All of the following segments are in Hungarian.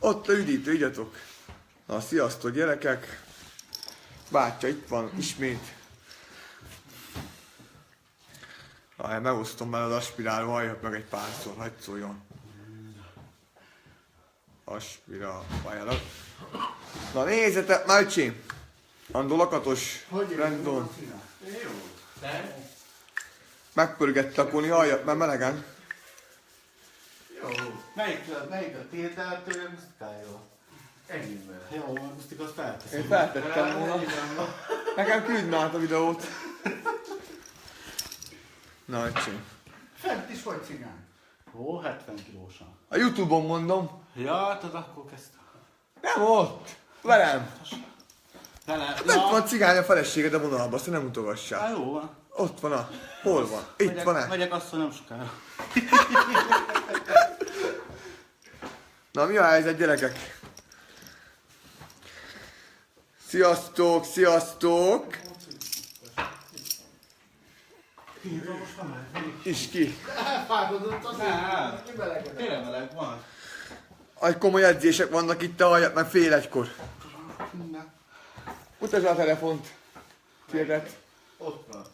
Ott a üdítő, igyatok. Na, sziasztok gyerekek. Bátya itt van ismét. Megosztom már az aspiráló, halljak meg egy párszor, hagyd szóljon. Aspirál, várjának. Na nézzetek, Májcsi! Andó lakatos, rendon. Megpörgette a koni, halljak, mert melegen. Jó. Melyik a tételtől, musztikájól? Ennyivel. Jó, musztik azt felteszem. Én feltettem volna. Nekem küld már a videót. Na, Májcsi. Fent is vagy cigány? Ó, 70 kilósan. A Youtube-on mondom. Ja, tudod, akkor kezdtem. Nem ott. Velem. Itt Ott van cigány a feleséged a vonalban, azt nem mutogassál. Jó van. Ott van a... Hol van? Itt van-e? Megyek azt, hogy nem sokára. Na mi a helyzet, gyerekek? Sziasztok, sziasztok! És ki? Elfáradott az tényleg meleg van. Aj, komoly edzések vannak itt a hajat, mert fél egykor. Mutasd a telefont. Kérdet. Ott van.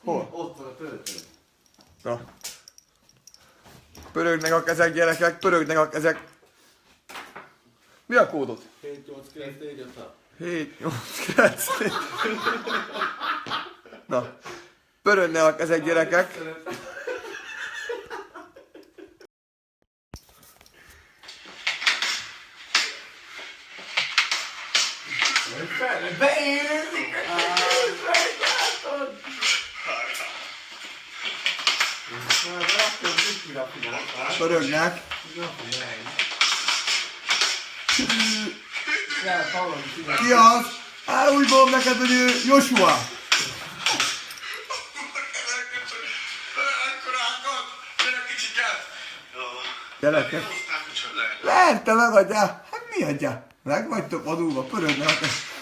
Hol? Ott van a töltő. Na. Pörögnek a kezek, gyerekek, pörögnek a kezek. Mi a kódot? 78946. 7, 8, 9. Na. Pörögnek a kezek, gyerekek. Beérezik! Pörögnek. Ki az? Árulj neked, hogy ő Joshua. Gyerekek. Lerte megadjál. Hát mi adjál? Meg vagytok vadulva, pörögnek a kezek.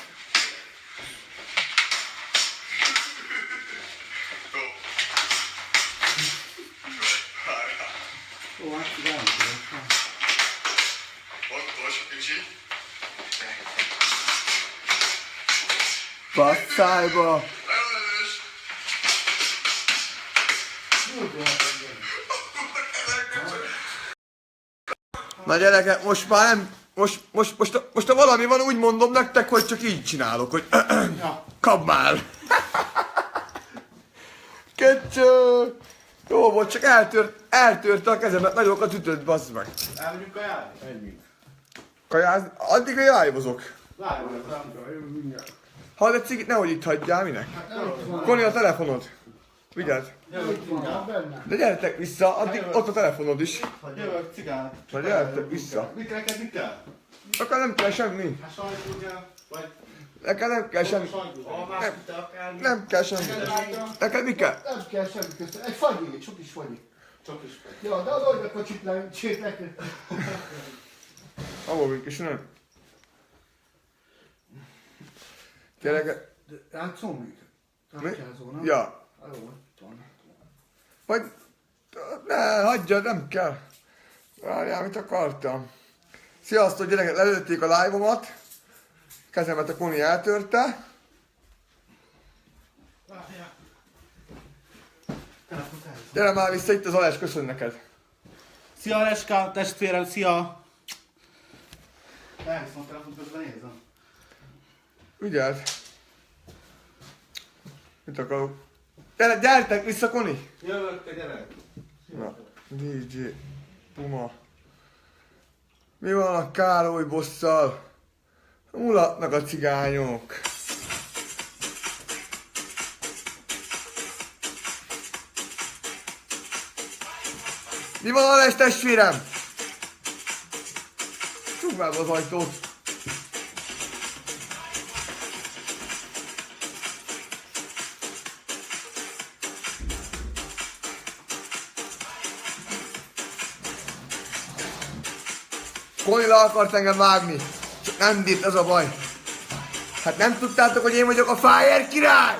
Basszájba! Na gyerekek, most már nem... Most ha valami van, úgy mondom nektek, hogy csak így csinálok, hogy... Kapd már! Köcsög! Jó volt, csak eltörte a kezemet, nagyokat ütött, bazd meg. Elmegyünk kajázni? Menjünk. Kajázni? Addig a jájbozok. Várjunk, nem. Hall egy cigit, nehogy itt hagyjál, minek? Koni, a telefonod. Vigyázz. De gyertek vissza, addig ott a telefonod is. Jövök, cigány. Na gyertek vissza. Mit neked mit kell? Akkor nem kell semmi. Hát sajtúrja, vagy... Nekem nem kell semmi. Almásküte akármi. Nem kell semmi. Neked mi kell? Nem kell semmi közben. Egy fagyi, csak is fagyi. Csak is vagy. Ja, de adj a kocsit le, csét neked. Abba vagyunk is, nem? Gyerekek. Játszom még? Kártyázó, nem? Ja. Jó, itt van. Vagy... Ne, hagyjad, nem kell. Várjál, mit akartam. Sziasztok, gyerekek, lelőtték a live-omat. Kezemet a Koni eltörte. Gyere már vissza, itt az Aleš, köszön neked. Szia Aleska, testvérem, szia! Elhiszem a telefont, közben nézem. Vigyázz. Mit akarok? Gyertek vissza, Koni! Jövök, te gyerek! Na, DJ Puma. Mi van a Károly bosszal? Mulatnak a cigányok. Mi van, Aleš testvérem? Csukd már be az ajtót. Koni le akart engem vágni. Csak nem bírt, az a baj. Hát nem tudtátok, hogy én vagyok a Fire király?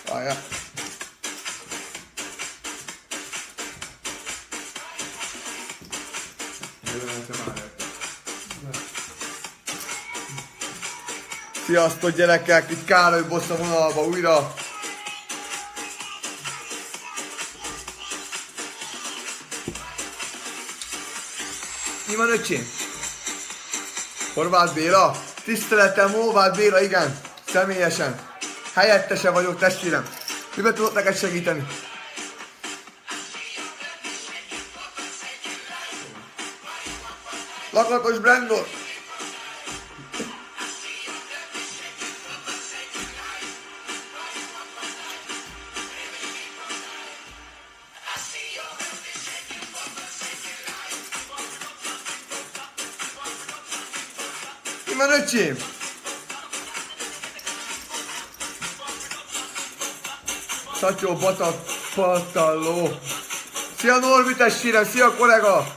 Várjál. Sziasztok gyerekek, itt Károly Bosz a vonalba újra. Mi van, öcsém? Horváth Béla? Tiszteletem, Horváth Béla, igen. Személyesen. Helyettese vagyok, testvérem. Miben tudok neked segíteni? Lakatos Brandon. Mi van, öcsém? Szatyó Patalló. Szia Norbi testvérem, szia kollega!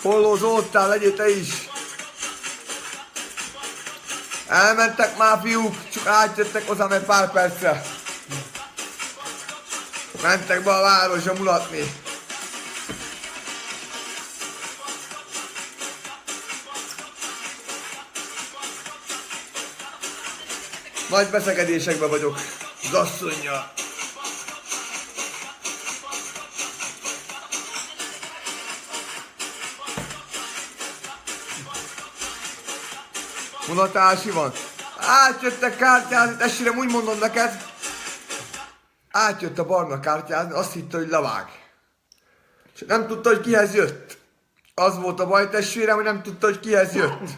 Hollózódtál, legyél te is! Elmentek már fiúk, csak átjöttek hozzám egy pár percre. Mentek be a városba mulatni. Nagy beszegedésekben vagyok, az asszonnyal. Unatási van. Átjöttek kártyázni, testvérem, úgy mondom neked. Átjött a barna kártyázni, azt hitte, hogy levág. És nem tudta, hogy kihez jött. Az volt a baj, testvérem, hogy nem tudta, hogy kihez jött.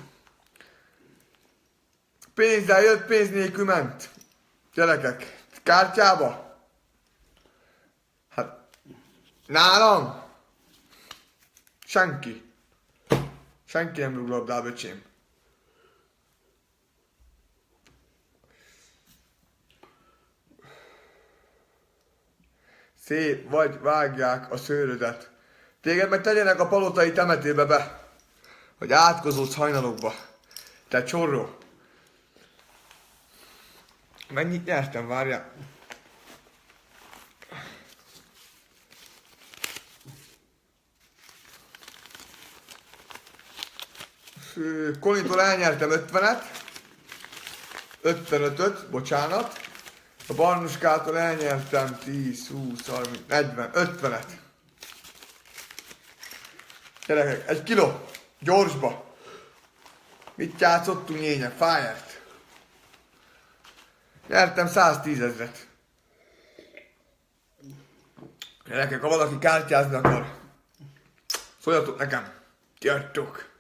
Pénzzel jött, pénz nélkül ment. Gyerekek, kártyába? Hát, nálam? Senki. Senki nem rúg labdába, öcsém. Szép vagy, vágják a szőrödet. Téged meg tegyenek a palotai temetőbe be, hogy átkozódsz hajnalokba. Te csorró. Mennyit nyertem, várjál. Konitól elnyertem 50-et. 55-öt, bocsánat. A Barnuskától elnyertem 10, 20, 30, 40, 50-et. Gyerekek, 1 kiló. Gyorsba. Mit játszottunk, nyények? Fájert. Nyertem 110 000-et. Gyerekek, ha valaki kártyázni akar, szóljatok nekem. Gyertek.